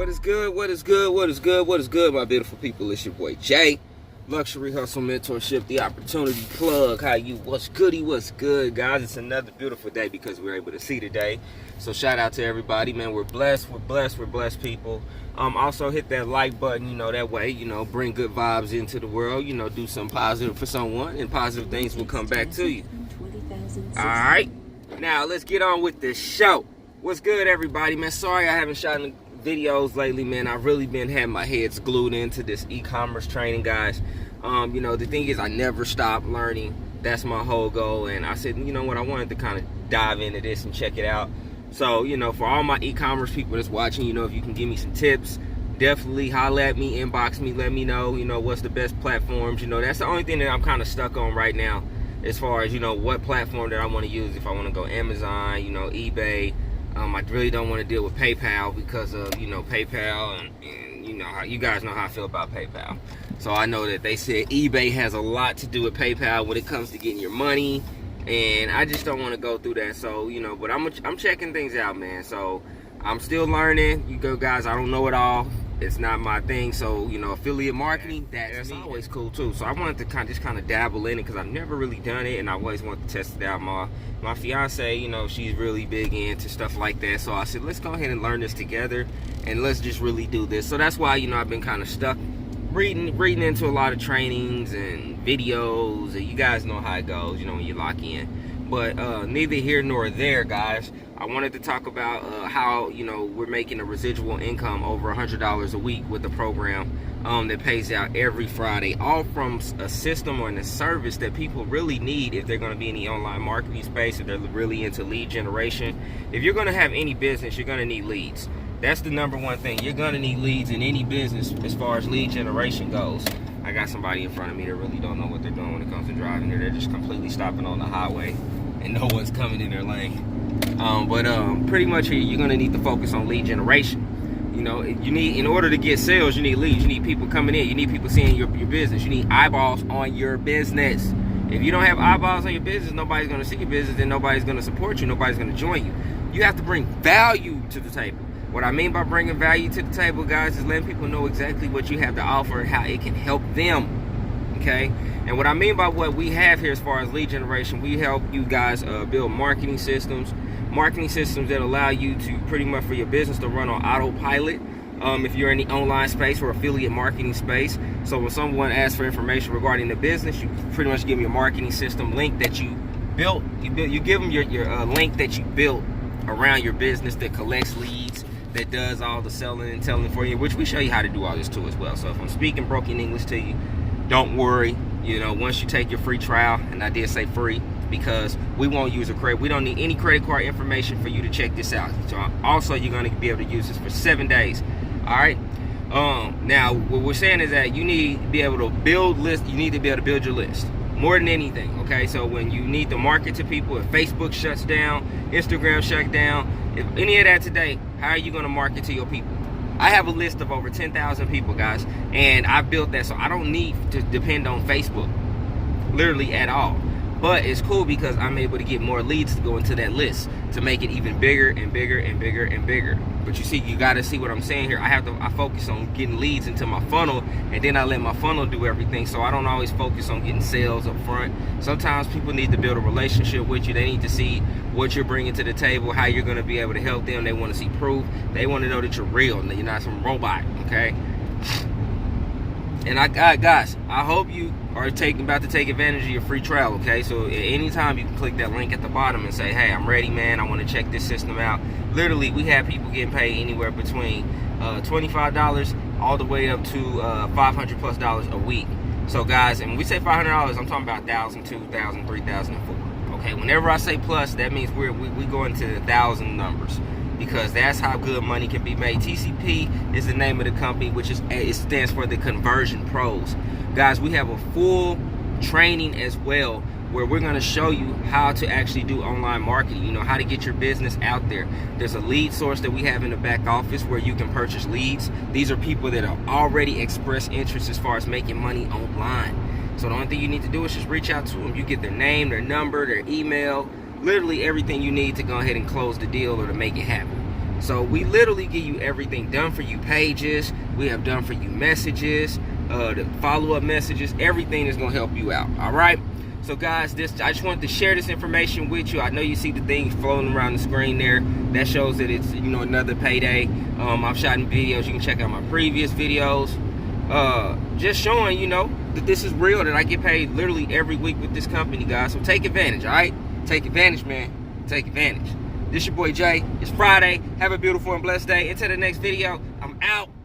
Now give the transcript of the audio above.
What is good? What is good? What is good? What is good, my beautiful people? It's your boy Jay. Luxury Hustle Mentorship, the opportunity plug. How you? What's goody? What's good, guys? It's another beautiful day because we're able to see today. So shout out to everybody, man. We're blessed. We're blessed. We're blessed people. Also hit that like button. That way, bring good vibes into the world. Do something positive for someone, and positive things will come back to you. All right. Now let's get on with this show. What's good, everybody, man? Sorry I haven't shot any videos lately, man. I've really been having my heads glued into this e-commerce training, guys. The thing is, I never stop learning. That's my whole goal. And I said, you know what, I wanted to kind of dive into this and check it out. So, for all my e-commerce people that's watching, if you can give me some tips, definitely holler at me, inbox me, let me know, what's the best platforms. That's the only thing that I'm kind of stuck on right now as far as, what platform that I want to use. If I want to go Amazon, eBay. I really don't want to deal with PayPal because of, PayPal and how you guys know how I feel about PayPal. So I know that they said eBay has a lot to do with PayPal when it comes to getting your money, and I just don't want to go through that. So, but I'm checking things out, man. So I'm still learning. Guys, I don't know it all. It's not my thing. So, affiliate marketing, that's always cool too. So I wanted to kind of dabble in it because I've never really done it, and I always wanted to test it out. My fiance, she's really big into stuff like that. So I said, let's go ahead and learn this together, and let's just really do this. So that's why, I've been kind of stuck reading into a lot of trainings and videos, and you guys know how it goes, when you lock in. But neither here nor there, guys. I wanted to talk about how, we're making a residual income over $100 a week with the program that pays out every Friday, all from a system or a service that people really need if they're going to be in the online marketing space, if they're really into lead generation. If you're going to have any business, you're going to need leads. That's the number one thing. You're going to need leads in any business as far as lead generation goes. I got somebody in front of me that really don't know what they're doing when it comes to driving. They're just completely stopping on the highway and no one's coming in their lane. Pretty much here, you're going to need to focus on lead generation. You need, in order to get sales, you need leads. You need people coming in. You need people seeing your business. You need eyeballs on your business. If you don't have eyeballs on your business, nobody's going to see your business, and nobody's going to support you. Nobody's going to join you. You have to bring value to the table. What I mean by bringing value to the table, guys, is letting people know exactly what you have to offer and how it can help them, okay? And what I mean by what we have here as far as lead generation, we help you guys build marketing systems that allow you to pretty much for your business to run on autopilot if you're in the online space or affiliate marketing space. So when someone asks for information regarding the business, you pretty much give them your marketing system link that you built. You give them your link that you built around your business that collects leads, that does all the selling and telling for you, which we show you how to do all this too as well. So if I'm speaking broken English to you, don't worry. Once you take your free trial, and I did say free because we won't use a credit. We don't need any credit card information for you to check this out. So also, you're going to be able to use this for 7 days. All right. Now, what we're saying is that you need to be able to build lists. You need to be able to build your list more than anything. Okay. So when you need to market to people, if Facebook shuts down, Instagram shut down, if any of that today, how are you going to market to your people? I have a list of over 10,000 people, guys, and I built that so I don't need to depend on Facebook literally at all. But it's cool because I'm able to get more leads to go into that list to make it even bigger and bigger and bigger and bigger. But you see, you got to see what I'm saying here. I focus on getting leads into my funnel, and then I let my funnel do everything. So I don't always focus on getting sales up front. Sometimes people need to build a relationship with you. They need to see what you're bringing to the table, how you're going to be able to help them. They want to see proof. They want to know that you're real and that you're not some robot, okay? And guys, I hope you are about to take advantage of your free trial, okay? So at any time you can click that link at the bottom and say, hey, I'm ready, man. I want to check this system out. Literally, we have people getting paid anywhere between $25 all the way up to $500 plus a week. So guys, and when we say $500, I'm talking about $1,000, $2,000, $3,000, and $4,000. Okay, whenever I say plus, that means we go into the 1,000 numbers, because that's how good money can be made. TCP is the name of the company, which is, it stands for the Conversion Pros. Guys, we have a full training as well where we're going to show you how to actually do online marketing, how to get your business out there. There's a lead source that we have in the back office where you can purchase leads. These are people that have already expressed interest as far as making money online. So the only thing you need to do is just reach out to them. You get their name, their number, their email, literally everything you need to go ahead and close the deal or to make it happen. So we literally give you everything done for you. Pages, we have done for you messages, the follow-up messages, everything is going to help you out. All right. So guys, I just wanted to share this information with you. I know you see the things floating around the screen there. That shows that it's, you know, another payday. I've shot in videos. You can check out my previous videos. Just showing, you know, that this is real, that I get paid literally every week with this company, guys. So take advantage, all right? Take advantage, man. Take advantage. This your boy Jay. It's Friday. Have a beautiful and blessed day. Until the next video, I'm out.